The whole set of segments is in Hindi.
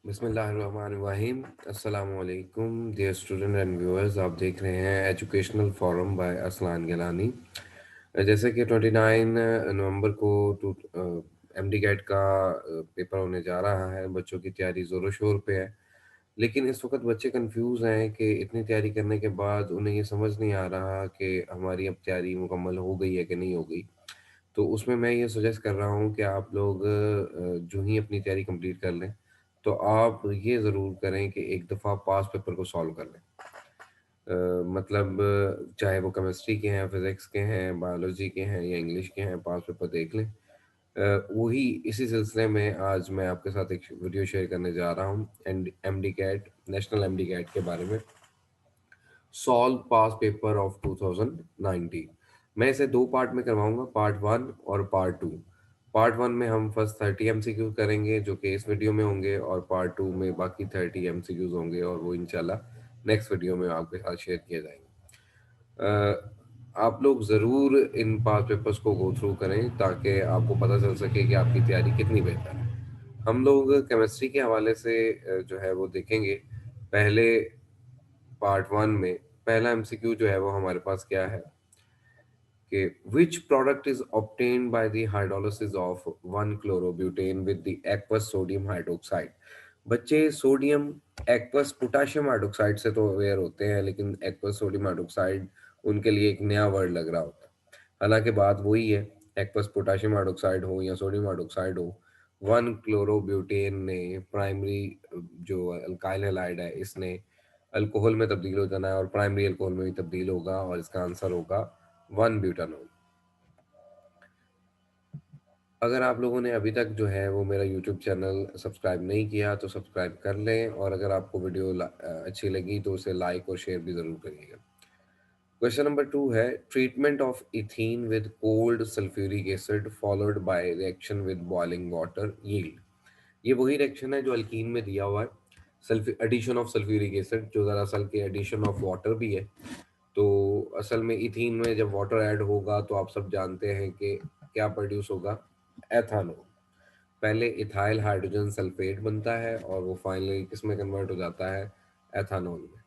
बिस्मिल्लाहिर्रहमानिर्रहीम। अस्सलामु अलैकुम डियर स्टूडेंट एंड व्यूअर्स, आप देख रहे हैं educational forum by Aslan Gilani. जैसे कि 29 नवंबर को एमडी कैट का पेपर होने जा रहा है। बच्चों की तैयारी ज़ोरों शोर पे है, लेकिन इस वक्त बच्चे कंफ्यूज हैं कि इतनी तैयारी करने के बाद उन्हें ये समझ नहीं आ रहा कि हमारी अब तैयारी मुकम्मल हो गई है कि नहीं हो गई। तो उसमें मैं ये सजेस्ट कर रहा हूँ कि आप लोग जो ही अपनी तैयारी कंप्लीट कर लें, तो आप ये ज़रूर करें कि एक दफ़ा पास पेपर को सॉल्व कर लें। मतलब चाहे वो केमिस्ट्री के हैं, फिज़िक्स के हैं, बायोलॉजी के हैं या इंग्लिश के हैं, पास पेपर देख लें। वही इसी सिलसिले में आज मैं आपके साथ एक वीडियो शेयर करने जा रहा हूँ and MDCAT, national MDCAT के बारे में। Solve past paper of 2019। मैं इसे दो पार्ट में करवाऊंगा, पार्ट वन और पार्ट टू। पार्ट वन में हम फर्स्ट 30 एमसीक्यू करेंगे जो कि इस वीडियो में होंगे, और पार्ट टू में बाकी 30 एमसीक्यूज होंगे और वो इंशाल्लाह नेक्स्ट वीडियो में आपके साथ शेयर किए जाएंगे। आप लोग ज़रूर इन पास पेपर्स को गो थ्रू करें ताकि आपको पता चल सके कि आपकी तैयारी कितनी बेहतर है। हम लोग केमिस्ट्री के हवाले से जो है वो देखेंगे। पहले पार्ट वन में पहला एमसीक्यू जो है वो हमारे पास क्या है कि which product is obtained by the hydrolysis of 1 chlorobutane with the aqueous sodium hydroxide. बच्चे सोडियम एक्वस पोटाशियम हाइड्रोक्साइड से तो अवेयर होते हैं, लेकिन एक्वस सोडियम हाइड्रोक्साइड उनके लिए एक नया वर्ड लग रहा होता है। हालांकि बात वही है, एक्वस पोटाशियम हाइड्रोक्साइड हो या सोडियम हाइड्रोक्साइड हो, 1 chlorobutane ने प्राइमरी जो अल्काइल हैलाइड है इसने अल्कोहल में तब्दील हो जाना है और प्राइमरी अल्कोहल में भी तब्दील होगा, और इसका आंसर होगा 1 ब्यूटानॉल। अगर आप लोगों ने अभी तक जो है वो मेरा यूट्यूब चैनल सब्सक्राइब नहीं किया तो सब्सक्राइब कर लें, और अगर आपको वीडियो अच्छी लगी तो उसे लाइक और शेयर भी ज़रूर करिएगा। क्वेश्चन नंबर टू है, treatment of ethene with cold sulphuric acid followed by reaction with boiling water yield. ये वही रिएक्शन है जो अल्कीन में दिया हुआ है, एडिशन ऑफ सल्फ्यूरिक एसिड, जो दरअसल के एडिशन ऑफ वाटर भी है। तो असल में इथीन में जब वाटर ऐड होगा तो आप सब जानते हैं कि क्या प्रोड्यूस होगा, एथानॉल। पहले इथाइल हाइड्रोजन सल्फेट बनता है और वो फाइनली किस में कन्वर्ट हो जाता है, एथानॉल में।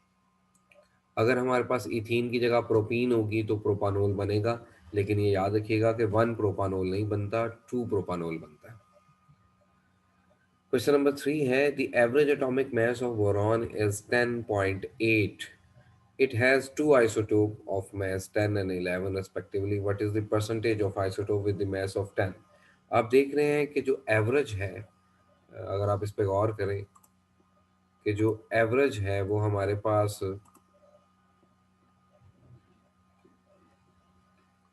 अगर हमारे पास इथीन की जगह प्रोपीन होगी तो प्रोपानोल बनेगा, लेकिन ये याद रखिएगा कि 1 प्रोपानोल नहीं बनता, 2 प्रोपानोल बनता है। क्वेश्चन नंबर थ्री है, the average atomic mass of boron is 10.8. It has two isotopes of mass 10 and 11 respectively. What is the percentage of isotope with the mass of 10? आप देख रहे हैं कि जो एवरेज है, अगर आप इस पे गौर करें कि जो एवरेज है वो हमारे पास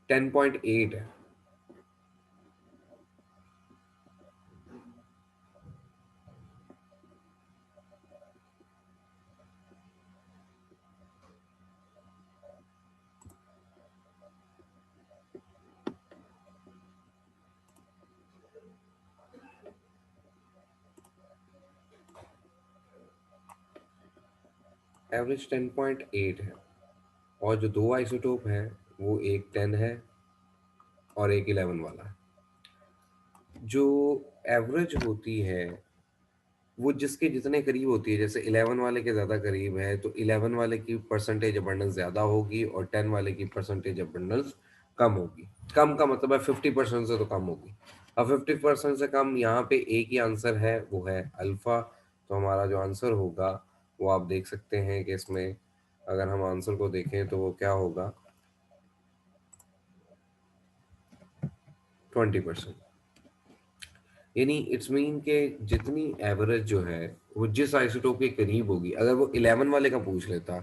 10.8 है। एवरेज 10.8 है, और जो दो आइसोटोप है वो एक 10 है और एक 11 वाला है। जो एवरेज होती है वो जिसके जितने करीब होती है, जैसे 11 वाले के ज़्यादा करीब है तो 11 वाले की परसेंटेज अबंडेंस ज़्यादा होगी और 10 वाले की परसेंटेज अबंडेंस कम होगी। कम का मतलब है 50% से तो कम होगी। अब 50% से कम, यहाँ पे एक ही आंसर है, वो है अल्फ़ा। तो हमारा जो आंसर होगा वो आप देख सकते हैं कि इसमें अगर हम आंसर को देखें तो वो क्या होगा, 20%। यानी इट्स मीन के जितनी एवरेज जो है वो जिस आइसोटोप के करीब होगी, अगर वो 11 वाले का पूछ लेता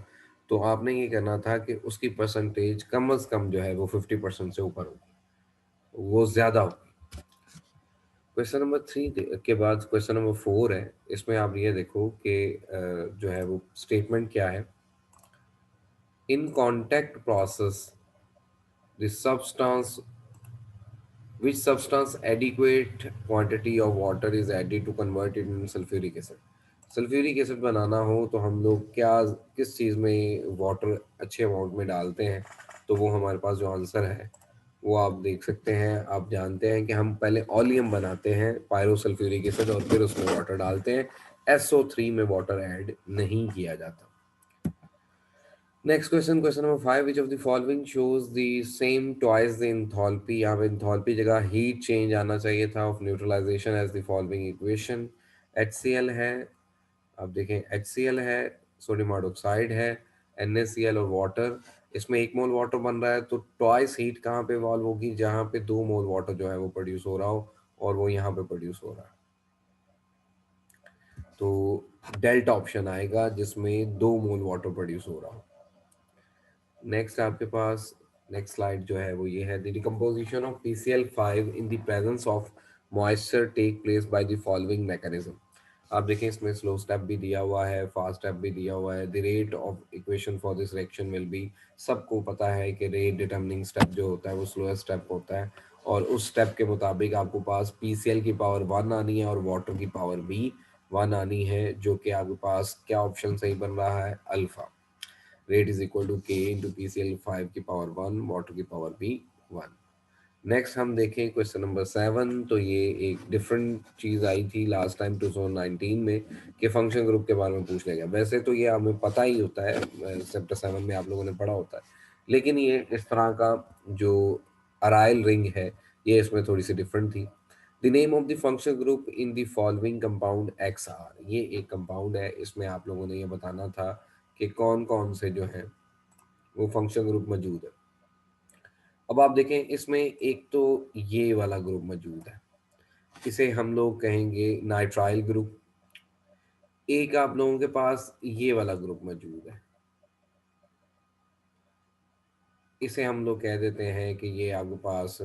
तो आपने ये करना था कि उसकी परसेंटेज कम अज कम जो है वो 50% से ऊपर होगी, वो ज़्यादा होगी। क्वेश्चन नंबर थ्री के बाद क्वेश्चन नंबर फोर है। इसमें आप ये देखो कि जो है वो स्टेटमेंट क्या है, in contact process the substance which substance adequate quantity of water is added to convert it into sulfuric acid। Sulphuric acid बनाना हो तो हम लोग क्या किस चीज़ में वाटर अच्छे अमाउंट में डालते हैं, तो वो हमारे पास जो आंसर है वो आप देख सकते हैं। आप जानते हैं कि हम पहले ऑलियम बनाते हैं पायरोसल्फ्यूरिक एसिड और फिर उसमें वाटर डालते हैं। SO3 में वाटर ऐड नहीं किया जाता। Next question, question number 5, which of the following shows the same twice the enthalpy. यहाँ पे इंथॉल्पी जगह हीट चेंज आना चाहिए था of neutralization as the following equation. HCl है, अब देखें HCl है, सोडियम हाइड्रोक्साइड है, NaCl और वाटर। इसमें 1 मोल वाटर बन रहा है, तो ट्वाइस हीट कहाँ पे इवॉल्व होगी, जहाँ पे 2 मोल वाटर जो है वो प्रोड्यूस हो रहा हो, और वो यहाँ पे प्रोड्यूस हो रहा है। तो डेल्टा ऑप्शन आएगा जिसमें 2 मोल वाटर प्रोड्यूस हो रहा हो। नेक्स्ट आपके पास नेक्स्ट स्लाइड जो है वो ये है, the decomposition of PCl5 in the presence of moisture take place by the following mechanism. आप देखें इसमें स्लो स्टेप भी दिया हुआ है, फास्ट स्टेप भी दिया हुआ है। The rate of equation for this reaction will be, सबको पता है कि रेट डिटर्मिनिंग स्टेप जो होता है वो स्लोएस्ट स्टेप होता है, और उस स्टेप के मुताबिक आपको पास PCl की पावर 1 आनी है और वाटर की पावर भी 1 आनी है, जो कि आपके पास क्या ऑप्शन सही बन रहा है, alpha. Rate is equal to K into PCl5 की पावर 1, वाटर की पावर भी 1। नेक्स्ट हम देखें क्वेश्चन नंबर 7। तो ये एक डिफरेंट चीज़ आई थी लास्ट टाइम 2019 में, कि फंक्शन ग्रुप के बारे में पूछ लिया गया। वैसे तो ये हमें पता ही होता है, चैप्टर 7 में आप लोगों ने पढ़ा होता है, लेकिन ये इस तरह का जो अराइल रिंग है, ये इसमें थोड़ी सी डिफरेंट थी। The name of the function group in the following compound XR। ये एक कंपाउंड है, इसमें आप लोगों ने ये बताना था कि कौन कौन से जो हैं वो फंक्शन ग्रुप मौजूद है। अब आप देखें इसमें एक तो ये वाला ग्रुप मौजूद है, इसे हम लोग कहेंगे नाइट्राइल ग्रुप। एक आप लोगों के पास ये वाला ग्रुप मौजूद है, इसे हम लोग कह देते हैं कि ये आपके पास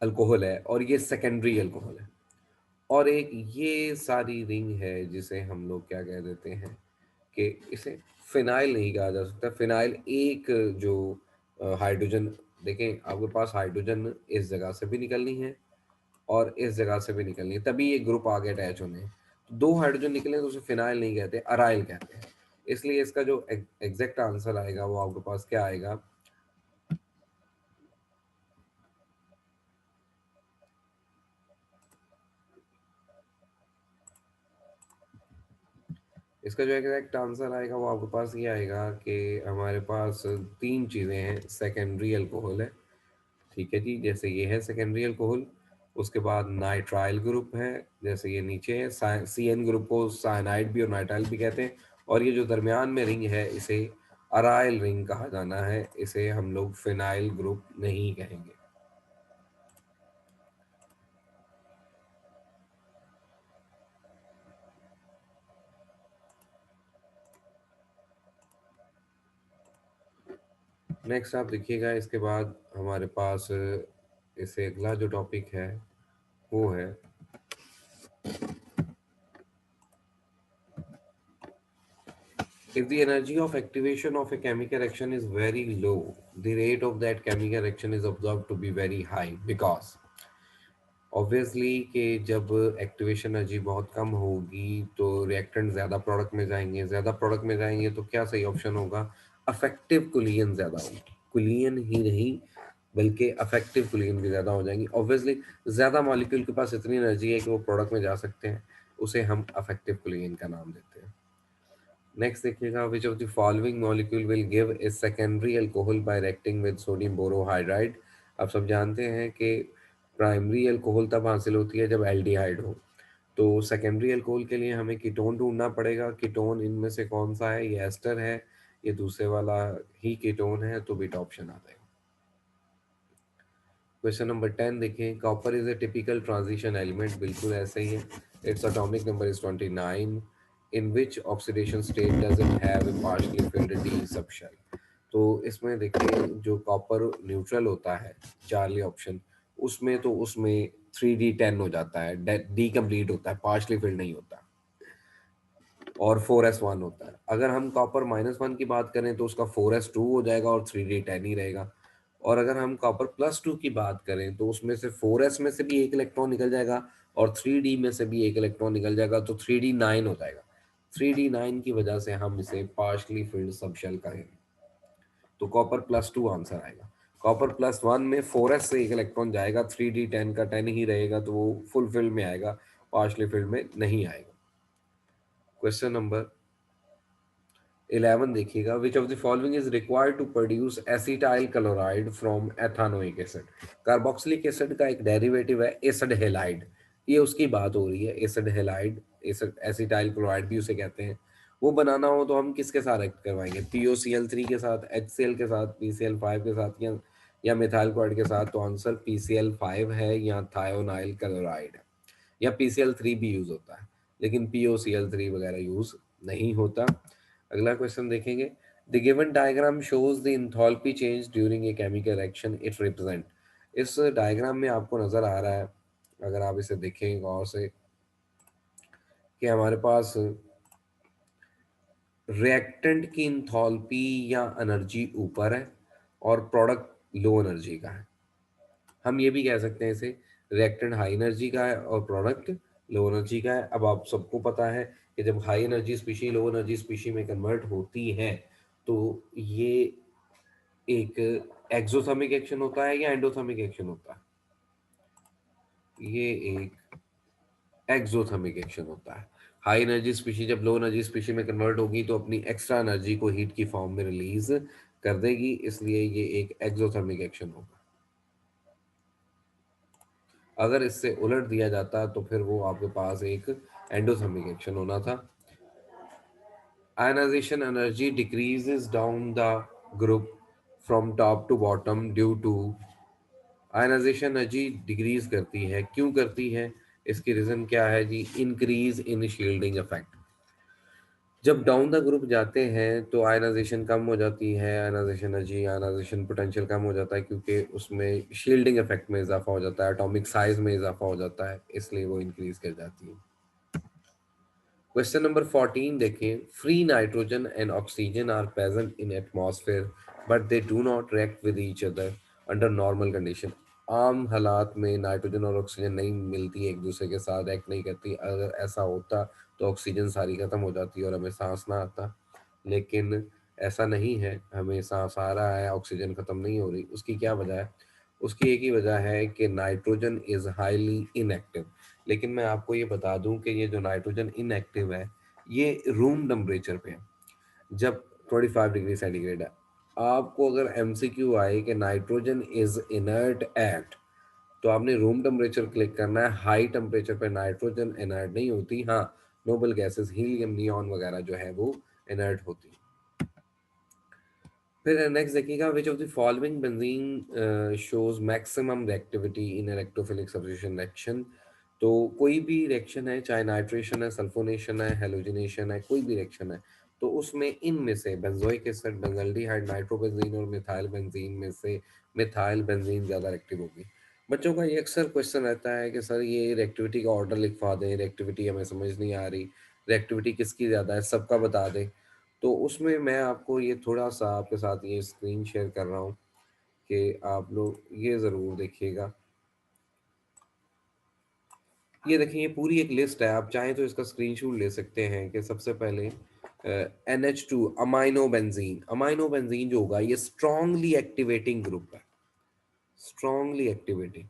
अल्कोहल है, और ये सेकेंडरी अल्कोहल है। और एक ये सारी रिंग है जिसे हम लोग क्या कह देते हैं कि इसे फिनाइल नहीं कहा जा सकता। फिनाइल एक जो हाइड्रोजन, देखें आपके पास हाइड्रोजन इस जगह से भी निकलनी है और इस जगह से भी निकलनी है, तभी ये ग्रुप आगे अटैच होने हैं। तो 2 हाइड्रोजन निकले तो उसे फिनाइल नहीं कहते, अराइल कहते हैं। इसलिए इसका जो एग्जैक्ट आंसर आएगा वो आपके पास क्या आएगा, इसका जो एग्जैक्ट आंसर आएगा वो आपके पास ये आएगा कि हमारे पास 3 चीज़ें हैं। सेकेंडरी अल्कोहल है, ठीक है जी, जैसे ये है सेकेंडरी अल्कोहल। उसके बाद नाइट्राइल ग्रुप है, जैसे ये नीचे है। CN ग्रुप को साइनाइड भी और नाइट्राइल भी कहते हैं। और ये जो दरमियान में रिंग है इसे अराइल रिंग कहा जाना है, इसे हम लोग फिनाइल ग्रुप नहीं कहेंगे। नेक्स्ट आप देखिएगा, इसके बाद हमारे पास इससे अगला जो टॉपिक है वो है, if the energy of activation of a chemical reaction is very low, the rate of that chemical reaction is observed to be very high, because obviously कि जब एक्टिवेशन एनर्जी बहुत कम होगी तो रिएक्टेंट ज़्यादा प्रोडक्ट में जाएंगे, ज़्यादा प्रोडक्ट में जाएंगे तो क्या सही ऑप्शन होगा, अफेक्टिव कुलियन ज़्यादा होगी। कुलियन ही नहीं बल्कि अफेक्टिव कुलियन भी ज़्यादा हो जाएंगी। ऑब्वियसली ज़्यादा मॉलिक्यूल के पास इतनी एनर्जी है कि वो प्रोडक्ट में जा सकते हैं, उसे हम अफेक्टिव कुलियन का नाम देते हैं। नेक्स्ट देखिएगा, which of the following molecule will give a secondary alcohol bye reacting with sodium borohydride. आप सब जानते हैं कि प्राइमरी अल्कोहल तब हासिल होती है जब एल्डिहाइड हो, तो सेकेंडरी अल्कोहल के लिए हमें कीटोन ढूंढना पड़ेगा। कीटोन इनमें से कौन सा है, ये एस्टर है, ये दूसरे वाला ही कीटोन है, तो बीटा ऑप्शन आता है। क्वेश्चन नंबर 10 देखें, copper is a typical transition element, बिल्कुल ऐसे ही है। Its atomic number is 29। In which oxidation state does it have a partially field D subshell. तो इसमें देखिए जो कॉपर न्यूट्रल होता है, चार्ली ऑप्शन, उसमें तो उसमें 3D10 हो जाता है, डी कंप्लीट होता है, पार्शियली फिल्ड नहीं होता, और 4s1 होता है। अगर हम कॉपर -1 की बात करें तो उसका 4s2 हो जाएगा और 3D10 ही रहेगा। और अगर हम कॉपर +2 की बात करें तो उसमें से 4s में से भी एक इलेक्ट्रॉन निकल जाएगा और 3D में से भी एक इलेक्ट्रॉन निकल जाएगा, तो 3D9 हो जाएगा। 3D9 की वजह से हम इसे पार्शली फिल्ड सबशेल कहेंगे। तो कॉपर +2 आंसर आएगा। कॉपर +1 में 4s से एक इलेक्ट्रॉन जाएगा, 3d10 का 10 ही रहेगा, तो वो फुल फिल्ड में आएगा, पार्शली फिल्ड में नहीं आएगा। क्वेश्चन नंबर 11 देखिएगा, which of the following is required to produce acetyl chloride from ethanoic acid. Carboxylic acid का एक डेरिवेटिव है एसिड हेलाइड, ये उसकी बात हो रही है। Acid halide, acid acetyl chloride भी उसे कहते हैं। वो बनाना हो तो हम किसके साथ एक्ट करवाएंगे? POCl3 के साथ, HCl के साथ, PCl5 के साथ, या मिथाइल क्लोराइड के साथ। तो आंसर PCl5 है या थायोनाइल क्लोराइड है, या PCl3 भी यूज होता है, लेकिन POCl3 वगैरह यूज नहीं होता। अगला क्वेश्चन देखेंगे, the given diagram shows the enthalpy change during a chemical reaction it represent. इस डायग्राम में आपको नजर आ रहा है, अगर आप इसे देखें गौर से, कि हमारे पास रिएक्टेंट की इंथैल्पी या एनर्जी ऊपर है और प्रोडक्ट लो एनर्जी का है। हम ये भी कह सकते हैं इसे, रिएक्टेंट हाई एनर्जी का है और प्रोडक्ट लो एनर्जी का है। अब आप सबको पता है कि जब high energy species low energy species में कन्वर्ट होती है तो ये एक एक्सोथर्मिक एक्शन होता है या एंडोथर्मिक एक्शन होता है? ये एक एक्सोथर्मिक एक्शन होता है। हाई एनर्जी स्पीशी जब लो एनर्जी स्पीशी में कन्वर्ट होगी तो अपनी एक्स्ट्रा एनर्जी को हीट की फॉर्म में रिलीज कर देगी, इसलिए ये एक एक्सोथर्मिक एक्शन होगा। अगर इससे उलट दिया जाता तो फिर वो आपके पास एक एंडोथर्मिक एक्शन होना था। Ionisation energy decreases down the group from top to bottom due to. Ionisation energy decrease करती है, क्यों करती है? इसकी रीजन क्या है जी? Increase in shielding effect. जब डाउन द ग्रुप जाते हैं तो आयनाइजेशन कम हो जाती है, आयनाइजेशन एनर्जी, आयनाइजेशन पोटेंशियल कम हो जाता है, क्योंकि उसमें शील्डिंग इफेक्ट में इजाफा हो जाता है, एटॉमिक साइज में इजाफा हो जाता है, इसलिए वो इंक्रीज कर जाती है। क्वेश्चन नंबर 14 देखें, free nitrogen and oxygen are present in atmosphere but they do not react with each other under normal condition. आम हालात में नाइट्रोजन और ऑक्सीजन नहीं मिलती, एक दूसरे के साथ एक्ट नहीं करती। अगर ऐसा होता तो ऑक्सीजन सारी खत्म हो जाती और हमें सांस ना आता, लेकिन ऐसा नहीं है, हमें सांस आ रहा है, ऑक्सीजन खत्म नहीं हो रही। उसकी क्या वजह है? उसकी एक ही वजह है कि नाइट्रोजन इज हाईली इनएक्टिव। लेकिन मैं आपको ये बता दूं कि ये जो नाइट्रोजन इनएक्टिव है ये रूम टेम्परेचर पे है, जब 25 डिग्री सेंटीग्रेड है। आपको अगर MCQ आए कि नाइट्रोजन इज इनर्ट एट, तो आपने रूम टेम्परेचर क्लिक करना है। हाई टेम्परेचर पे नाइट्रोजन इनर्ट नहीं होती, हाँ नोबल गैसेस हीलियम नियॉन वगैरह जो है वो इनर्ट होती। फिर नेक्स्ट देखिएगा, which of the following benzene shows maximum reactivity in electrophilic substitution reaction. तो कोई भी रिएक्शन है, चाहे नाइट्रेशन है, सल्फोनेशन है, हेलोजिनेशन है, कोई भी रिएक्शन है, तो उसमें इनमें से बेंजोइक एसिड, बेंजल्डिहाइड, नाइट्रोबेंजीन और मिथाइल बेंजीन में से मिथाइल बेंजीन ज़्यादा रिएक्टिव होगी। बच्चों का ये अक्सर क्वेश्चन रहता है कि सर ये रिएक्टिविटी का ऑर्डर लिखवा दें, रिएक्टिविटी हमें समझ नहीं आ रही, रिएक्टिविटी किसकी ज़्यादा है, सबका बता दें। तो उसमें मैं आपको ये थोड़ा-सा आपके साथ ये स्क्रीन शेयर कर रहा हूँ कि आप लोग ये ज़रूर देखिएगा। ये देखिए, ये पूरी एक लिस्ट है, आप चाहें तो इसका स्क्रीनशॉट ले सकते हैं कि सबसे पहले NH2 amino benzene. Amino benzene जो होगा ये स्ट्रांगली एक्टिवेटिंग ग्रुप है, स्ट्रांगली एक्टिवेटिंग।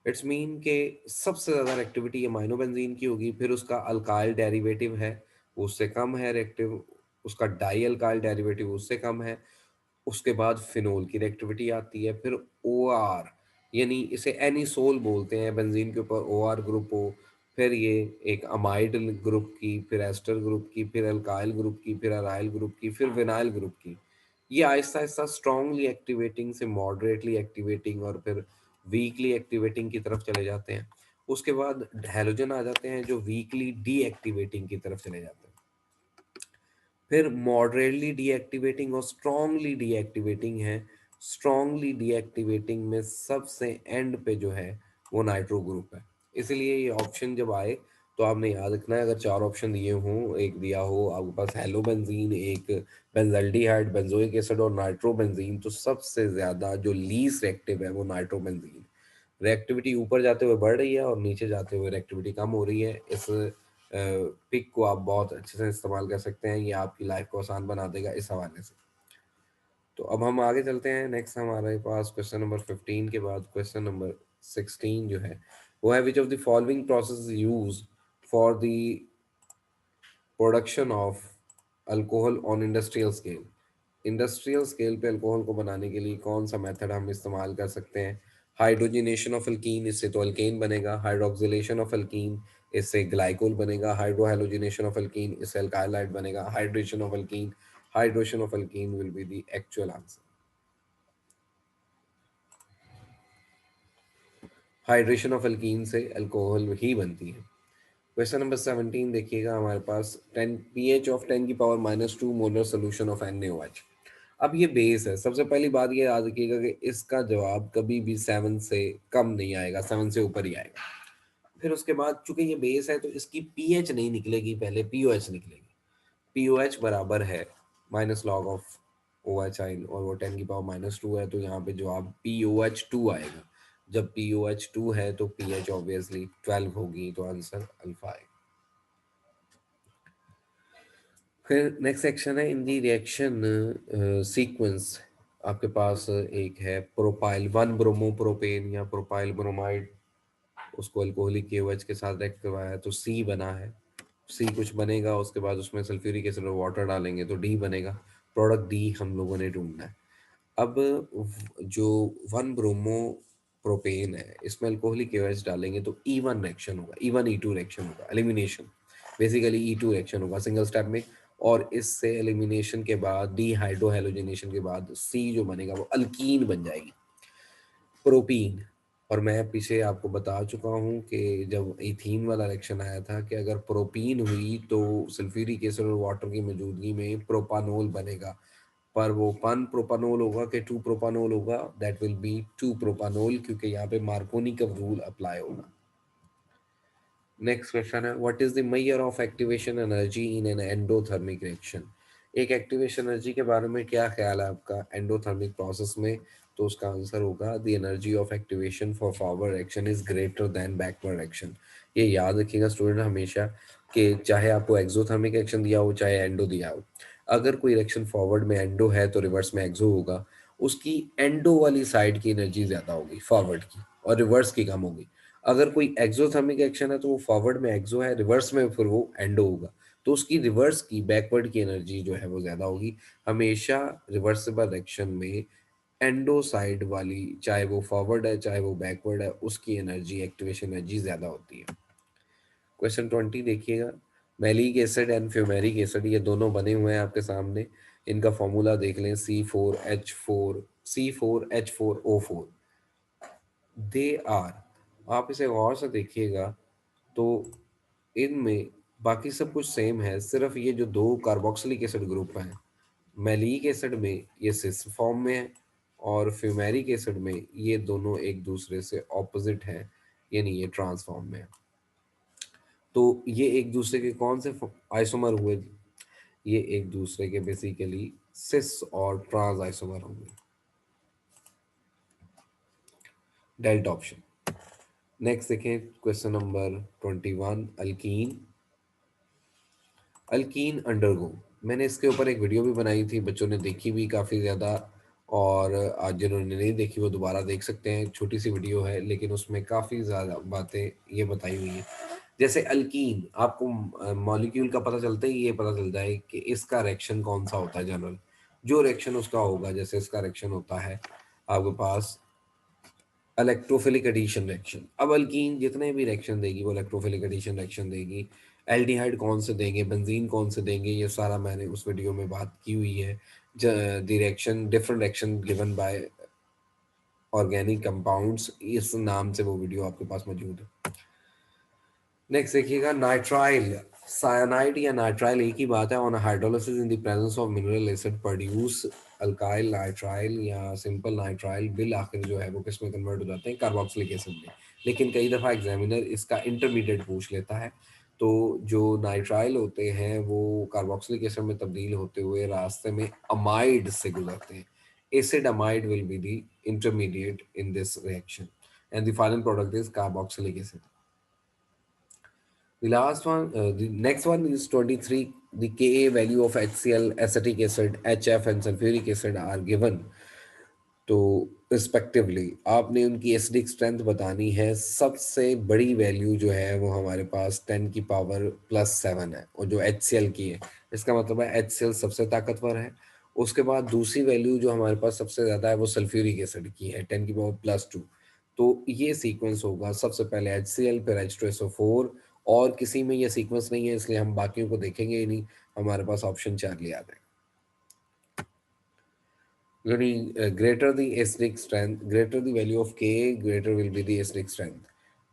इट्स मीन के सबसे ज़्यादा एक्टिविटी अमाइनो बेंजीन की होगी। फिर उसका अल्काइल डेरिवेटिव है, वो उससे कम है रिएक्टिव। उसका डाई अल्काइल डेरिवेटिव उससे कम है। उसके बाद फिनोल की रिएक्टिविटी आती है। फिर OR, यानी इसे एनिसोल बोलते हैं, बेंजीन के ऊपर OR ग्रुप हो, फिर ये एक अमाइड ग्रुप की, फिर एस्टर ग्रुप की, फिर अल्काइल ग्रुप की, फिर अराइल ग्रुप की, फिर विनाइल ग्रुप की। ये आहिस्ता आहिस्ता स्ट्रांगली एक्टिवेटिंग से मॉडरेटली एक्टिवेटिंग और फिर वीकली एक्टिवेटिंग की तरफ चले जाते हैं। उसके बाद हैलोजन आ जाते हैं जो वीकली डीएक्टिवेटिंग की तरफ चले जाते हैं। फिर मॉडरेटली डीएक्टिवेटिंग और स्ट्रांगली डीएक्टिवेटिंग है। स्ट्रांगली डीएक्टिवेटिंग में सबसे एंड पे जो है वो नाइट्रो ग्रुप है। इसलिए ये ऑप्शन जब आए तो आपने याद रखना है, अगर चार ऑप्शन दिए हों, एक दिया हो आपके पास हेलो बेंजीन, एक बेंजल्डिहाइड, बेंजोइक एसिड और नाइट्रो बेंजीन, तो सबसे ज्यादा जो लीस्ट रिएक्टिव है वो नाइट्रो बेंजीन। रिएक्टिविटी ऊपर जाते हुए बढ़ रही है और नीचे जाते हुए रिएक्टिविटी कम हो रही है। इस पिक को आप बहुत अच्छे से इस्तेमाल कर सकते हैं, ये आपकी लाइफ को आसान बना देगा इस हवाले से। तो अब हम आगे चलते हैं। नेक्स्ट हमारे पास क्वेश्चन नंबर 15 के बाद क्वेश्चन नंबर 16 जो है वो है, विच of the following process use for the production of alcohol on industrial scale. Industrial scale पे अल्कोहल को बनाने के लिए कौन सा मेथड हम इस्तेमाल कर सकते हैं? हाइड्रोजिनेशन ऑफ अल्कीन, इससे तो अल्केन बनेगा। हाइड्रोक्सिलेशन ऑफ अल्कीन, इससे ग्लाइकोल बनेगा। हाइड्रोहेलोजिनेशन ऑफ अल्कीन, इससे अल्काइलाइड बनेगा। Hydration of alkyne, hydration of alkyne will be the actual answer. Hydration of alkyne से अल्कोहल ही बनती है। क्वेश्चन नंबर 17 देखिएगा हमारे पास, 10 pH ऑफ 10 की power -2 molar solution of NaOH। अब ये बेस है। सबसे पहली बात ये याद रखिएगा कि इसका जवाब कभी भी 7 से कम नहीं आएगा, 7 से ऊपर ही आएगा। फिर उसके बाद चूंकि ये बेस है तो इसकी पीएच नहीं निकलेगी, पहले पीओएच निकलेगी। पीओएच बराबर है minus log of O H I, और वो 10 की पावर -2 है, तो यहाँ पे जवाब POH2 आएगा। जब POH2 है तो पीएच ऑब्वियसली 12 होगी, तो आंसर अल्फा है। फिर नेक्स्ट सेक्शन है, इन दी रिएक्शन सीक्वेंस आपके पास एक है प्रोपाइल 1 ब्रोमो प्रोपेन या प्रोपाइल ब्रोमाइड, उसको अल्कोहलिक KOH के साथ रिएक्ट करवाया तो सी बना है। सी कुछ बनेगा, उसके बाद उसमें सल्फ्यूरिक एसिड और वाटर डालेंगे तो डी बनेगा। प्रोडक्ट डी हम लोगों ने ढूंढना है। अब जो 1 ब्रोमो प्रोपेन है इसमें अल्कोहलिक KOH डालेंगे तो E1 रिएक्शन होगा, E1 E2 रिएक्शन होगा, एलिमिनेशन। बेसिकली E2 रिएक्शन होगा सिंगल स्टेप में, और इससे एलिमिनेशन के बाद डीहाइड्रोहेलोजिनेशन के बाद सी जो बनेगा वो अल्कीन बन जाएगी, प्रोपीन। और मैं पीछे आपको बता चुका हूँ कि जब इथीन वाला रिएक्शन आया था कि अगर प्रोपीन हुई तो सल्फ्यूरिक एसिड और वाटर की मौजूदगी में प्रोपानोल बनेगा, पर वो 1 प्रोपानोल होगा कि 2 प्रोपानोल होगा, दैट विल बी 2 प्रोपानोल, क्योंकि यहाँ पे मार्कोनी का रूल अप्लाई होगा। नेक्स्ट क्वेश्चन है, what is the measure of activation energy in an endothermic reaction. एक एक्टिवेशन एनर्जी के बारे में क्या ख्याल है आपका एंडोथर्मिक प्रोसेस में? तो उसका आंसर होगा, the energy of activation for forward action is greater than backward action. ये याद रखिएगा स्टूडेंट हमेशा, कि चाहे आपको एक्सोथर्मिक एक्शन दिया हो चाहे एंडो दिया हो, अगर कोई रिएक्शन फॉरवर्ड में एंडो है तो रिवर्स में एक्सो होगा। उसकी एंडो वाली साइड की एनर्जी ज़्यादा होगी फॉरवर्ड की, और रिवर्स की कम होगी। अगर कोई एक्सोथर्मिक एक्शन है तो वो फॉरवर्ड में एक्सो है, रिवर्स में फिर वो एंडो होगा, तो उसकी रिवर्स की बैकवर्ड की एनर्जी जो है वो ज़्यादा होगी। हमेशा रिवर्सिबल एक्शन में एंडो साइड वाली, चाहे वो फॉरवर्ड है चाहे वो बैकवर्ड है, उसकी एनर्जी, एक्टिवेशन एनर्जी ज़्यादा होती है। क्वेश्चन 20 देखिएगा, malic acid and fumaric acid ये दोनों बने हुए हैं आपके सामने। इनका फॉर्मूला देख लें, C4H4 दे आर। आप इसे गौर से देखिएगा तो इनमें बाकी सब कुछ सेम है, सिर्फ ये जो दो कार्बोक्सिलिक एसिड ग्रुप हैं, मैलिक एसिड में ये सिस फॉर्म में है, और फ्यूमेरिक एसिड में ये दोनों एक दूसरे से ऑपोजिट हैं, यानी ये ट्रांस फॉर्म में है। तो ये एक दूसरे के कौन से आइसोमर हुए? ये एक दूसरे के बेसिकली सिस और ट्रांस आइसोमर होंगे। Delta option. नेक्स्ट देखें question number 21, alkyne. Alkyne undergo, मैंने इसके ऊपर एक वीडियो भी बनाई थी, बच्चों ने देखी भी काफ़ी ज़्यादा, और आज जिन्होंने नहीं देखी वो दोबारा देख सकते हैं। छोटी सी वीडियो है लेकिन उसमें काफ़ी ज़्यादा बातें ये बताई हुई हैं। जैसे अल्कीन, आपको मॉलिक्यूल का पता चलता ही ये पता चलता है कि इसका रिएक्शन कौन सा होता है जनरल। जो रिएक्शन उसका होगा, जैसे इसका रिएक्शन होता है आपके पास इलेक्ट्रोफिलिक एडिशन रिएक्शन। अब अल्कीन जितने भी रिएक्शन देगी वो इलेक्ट्रोफिलिक एडिशन रिएक्शन देगी। एल्डिहाइड कौन से देंगे, बेंजीन कौन से देंगे, ये सारा मैंने उस वीडियो में बात की हुई है। The reaction, different reaction given by organic compounds, इस नाम से वो वीडियो आपके पास मौजूद है। नेक्स्ट देखिएगा, नाइट्राइल साइनाइड या नाइट्राइल एक ही बात है। On hydrolysis in the presence of mineral acid produce alkyl nitrile या सिंपल नाइट्राइल, बिल आखिर जो है वो किस में कन्वर्ट हो जाते हैं? कार्बोक्सिलिक एसिड में। लेकिन कई दफ़ा एग्जामिनर इसका इंटरमीडिएट पूछ लेता है, तो जो नाइट्राइल होते हैं वो कार्बोक्सिलिक एसिड में तब्दील होते हुए रास्ते में अमाइड से गुजरते हैं। Acid amide will be the intermediate in this reaction, and the final product is carboxylic acid. The next one is 23. The Ka value of HCl, acetic acid, HF, and sulfuric acid are given. तो रिस्पेक्टिवली आपने उनकी एसिडिक स्ट्रेंथ बतानी है। सबसे बड़ी वैल्यू जो है वो हमारे पास 10⁻+7 है, और जो HCl की है, इसका मतलब है HCl सबसे ताकतवर है। उसके बाद दूसरी वैल्यू जो हमारे पास सबसे ज़्यादा है वो सल्फ्यूरिक एसिड की है, 10⁻+2। तो ये सीक्वेंस होगा, सबसे पहले HCl, फिर H2SO4, और किसी में ये सीक्वेंस नहीं है इसलिए हम बाकियों को देखेंगे ही नहीं। हमारे पास ऑप्शन 4 लिया है। Greater the acidic strength, greater the value of Ka, greater will be the acidic strength.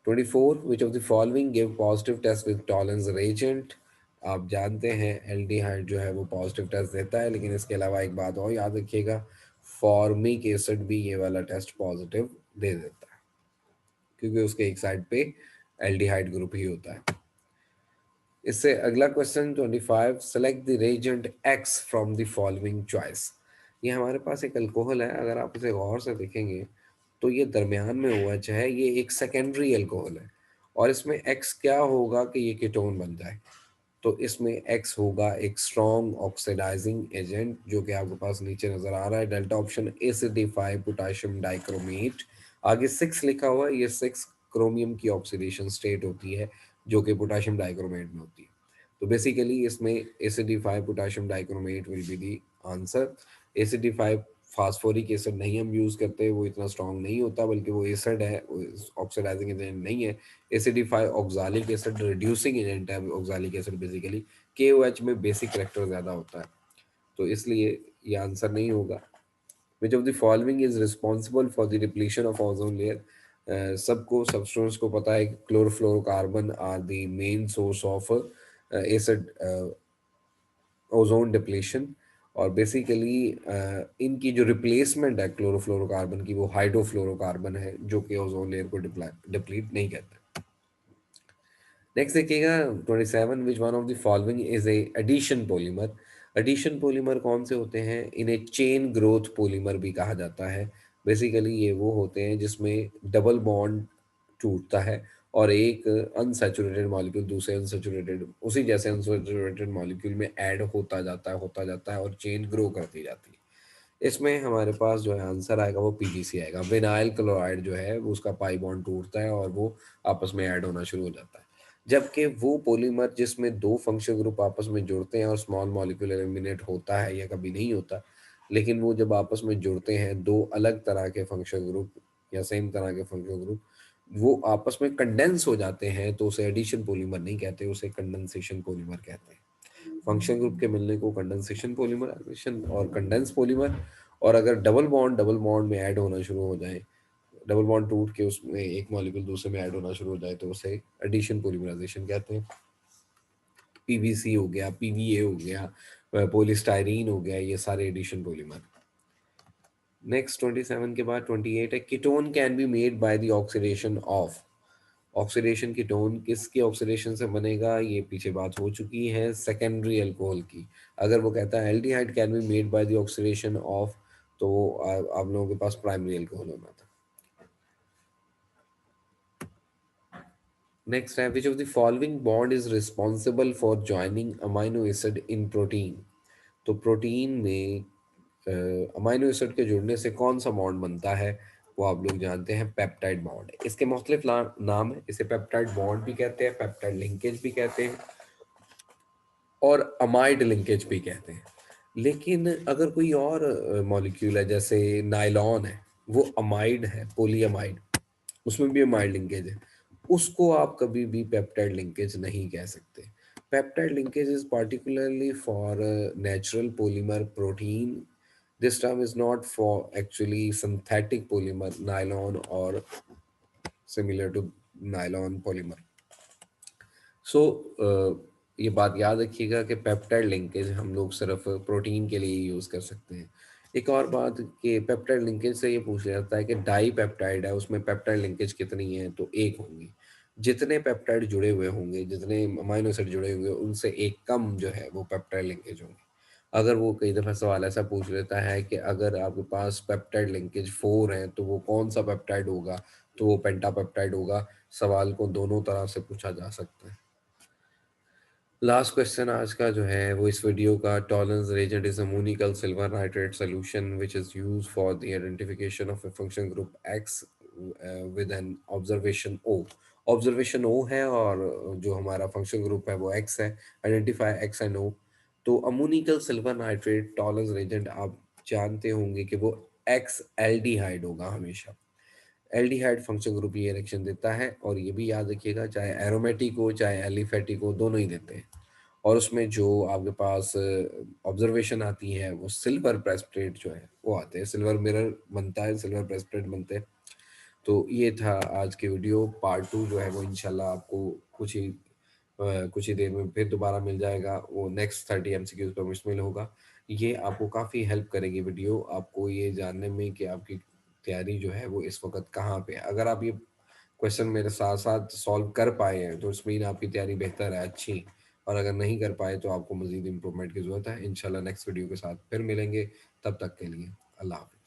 24. Which of the following give positive test with tolerance reagent? आप जानते हैं एल्डिहाइड जो है वो पॉजिटिव टेस्ट देता है, लेकिन इसके अलावा एक बात और याद रखिएगा, फॉर्मिक एसिड भी ये वाला टेस्ट पॉजिटिव दे देता है, क्योंकि उसके एक साइड पे एल्डिहाइड ग्रुप ही होता है। इससे अगला question 25, select the reagent X from the following choice. ये हमारे पास एक अल्कोहल है, अगर आप इसे गौर से देखेंगे तो ये दरमियान में हुआ, चाहे ये एक सेकेंडरी अल्कोहल है, और इसमें एक्स क्या होगा कि ये कीटोन बन जाए। तो इसमें एक्स होगा एक स्ट्रॉन्ग ऑक्सीडाइजिंग एजेंट, जो कि आपके पास नीचे नजर आ रहा है, delta option acidify potassium dichromate. आगे 6 लिखा हुआ है, ये 6 क्रोमियम की ऑक्सीडेशन स्टेट होती है, जो कि पोटाशियम डाइक्रोमेट में होती है। तो बेसिकली इसमें acidify potassium dichromate will be the answer. Acidify phosphoric acid नहीं हम यूज़ करते, वो इतना स्ट्रॉन्ग नहीं होता, बल्कि वो एसिड है, ऑक्सीडाइजिंग एजेंट नहीं है। Acidify oxalic acid reducing agent है। ऑक्सालिक एसिड बेसिकली KOH में बेसिक करेक्टर ज़्यादा होता है, तो इसलिए ये आंसर नहीं होगा। Which of the following is responsible for the depletion of ozone layer? सबको सबस्टेंस को पता है कि chlorofluorocarbon are the main source of acid ozone depletion, और बेसिकली इनकी जो रिप्लेसमेंट है क्लोरोफ्लोरोकार्बन की, वो हाइड्रोफ्लोरोकार्बन है, जो कि ओजोन लेयर को डिप्लीट नहीं करता। नेक्स्ट देखिएगा 27, which one of the following is a addition polymer? Addition polymer कौन से होते हैं? इन्हें चेन ग्रोथ पॉलीमर भी कहा जाता है। बेसिकली ये वो होते हैं जिसमें डबल बॉन्ड टूटता है, और एक अनसैचुरेटेड मॉलिक्यूल दूसरे अनसैचुरेटेड, उसी जैसे अनसैचुरेटेड मॉलिक्यूल में ऐड होता जाता है और चेन ग्रो करती जाती है। इसमें हमारे पास जो है आंसर आएगा वो PGC आएगा। विनाइल क्लोराइड जो है वो उसका पाई बॉन्ड टूटता है और वो आपस में ऐड होना शुरू हो जाता है। जबकि वो पॉलीमर जिसमें दो फंक्शनल ग्रुप आपस में जुड़ते हैं और स्मॉल मॉलिक्यूल एलिमिनेट होता है या कभी नहीं होता, लेकिन वो जब आपस में जुड़ते हैं दो अलग तरह के फंक्शनल ग्रुप या सेम तरह के फंक्शनल ग्रुप, वो आपस में कंडेंस हो जाते हैं, तो उसे एडिशन पॉलीमर नहीं कहते, उसे कंडेंसेशन पॉलीमर कहते हैं। फंक्शन ग्रुप के मिलने को कंडेंसेशन पॉलीमर, एडिशन और कंडेंस पॉलीमर। और अगर डबल बॉन्ड में ऐड होना शुरू हो जाए, डबल बॉन्ड टूट के उसमें एक मॉलिक्यूल दूसरे में ऐड होना शुरू हो जाए, तो उसे एडिशन पॉलीमराइजेशन कहते हैं। PVC हो गया, PVA हो गया, पॉलीस्टाइरीन हो गया, ये सारे एडिशन पॉलीमर। नेक्स्ट 27 के बाद 28 है, ketone can be made by the oxidation of. Oxidation ketone किसके ऑक्सीडेशन से बनेगा? ये पीछे बात हो चुकी है, सेकेंडरी अल्कोहल की। अगर वो कहता है aldehyde can be made by the oxidation of, तो आप लोगों के पास प्राइमरी अल्कोहल होना था। नेक्स्ट है, विच of the following bond is responsible for joining amino acid in protein? तो प्रोटीन में अमाइनो एसिड के जुड़ने से कौन सा बॉन्ड बनता है? वो आप लोग जानते हैं, पेप्टाइड बॉन्ड। इसके मुख्तलिफ नाम है, इसे पेप्टाइड बॉन्ड भी कहते हैं, पेप्टाइड लिंकेज भी कहते हैं, और अमाइड लिंकेज भी कहते हैं। लेकिन अगर कोई और मॉलिक्यूल है, जैसे नायलॉन है, वो अमाइड है, पोलीअमाइड, उसमें भी अमाइड लिंकेज है, उसको आप कभी भी पेप्टाइड लिंकेज नहीं कह सकते। Peptide linkage is particularly for natural polymer protein. This term is not for actually synthetic polymer nylon और सिमिलर टू नायलॉन पॉलीमर। सो ये बात याद रखिएगा कि पेप्टाइड लिंकेज हम लोग सिर्फ प्रोटीन के लिए यूज़ कर सकते हैं। एक और बात कि पेप्टाइड लिंकेज से ये पूछा जाता है कि डाई पेप्टाइड है, उसमें पेप्टाइड लिंकेज कितनी है? तो एक होंगी। जितने पेप्टाइड जुड़े हुए होंगे, जितने अमाइनो एसिड जुड़े होंगे, उनसे एक कम जो है वो पेप्टाइड लिंकेज होंगे। अगर वो कई दफ़ा सवाल ऐसा पूछ लेता है कि अगर आपके पास पेप्टाइड लिंकेज 4 है तो वो कौन सा पेप्टाइड होगा? तो वो पेंटापेप्टाइड होगा। सवाल को दोनों तरह से पूछा जा सकता है। लास्ट क्वेश्चन आज का जो है वो इस वीडियो का, Tollens reagent is ammoniacal silver nitrate solution which is used for the identification of a function group X with an observation O. Observation O है और जो हमारा फंक्शन ग्रुप है वो एक्स है। आइडेंटिफाई एक्स एंड ओ। तो ammoniacal silver nitrate tolerance Regent आप जानते होंगे कि वो एक्स एल्डिहाइड होगा हमेशा। एल्डिहाइड फंक्शन ग्रुप ये रिएक्शन देता है, और ये भी याद रखिएगा चाहे एरोमेटिक हो चाहे एलिफेटिक हो दोनों ही देते हैं। और उसमें जो आपके पास ऑब्जर्वेशन आती है वो सिल्वर प्रेसप्लेट जो है वो आते हैं, सिल्वर मिरर बनता है, सिल्वर प्रेसप्लेट बनते हैं। तो ये था आज की वीडियो। पार्ट 2 जो है वो इंशाल्लाह आपको कुछ ही देर में फिर दोबारा मिल जाएगा। वो नेक्स्ट 30 एमसीक्यूज पर मुश्तमिल होगा। ये आपको काफ़ी हेल्प करेगी वीडियो, आपको ये जानने में कि आपकी तैयारी जो है वो इस वक्त कहाँ पे है। अगर आप ये क्वेश्चन मेरे साथ साथ सॉल्व कर पाए हैं तो इस मीन आपकी तैयारी बेहतर है, अच्छी। और अगर नहीं कर पाए तो आपको मज़ीद इम्प्रूवमेंट की ज़रूरत है। इंशाल्लाह नेक्स्ट वीडियो के साथ फिर मिलेंगे। तब तक के लिए अल्लाह हाफ़िज़।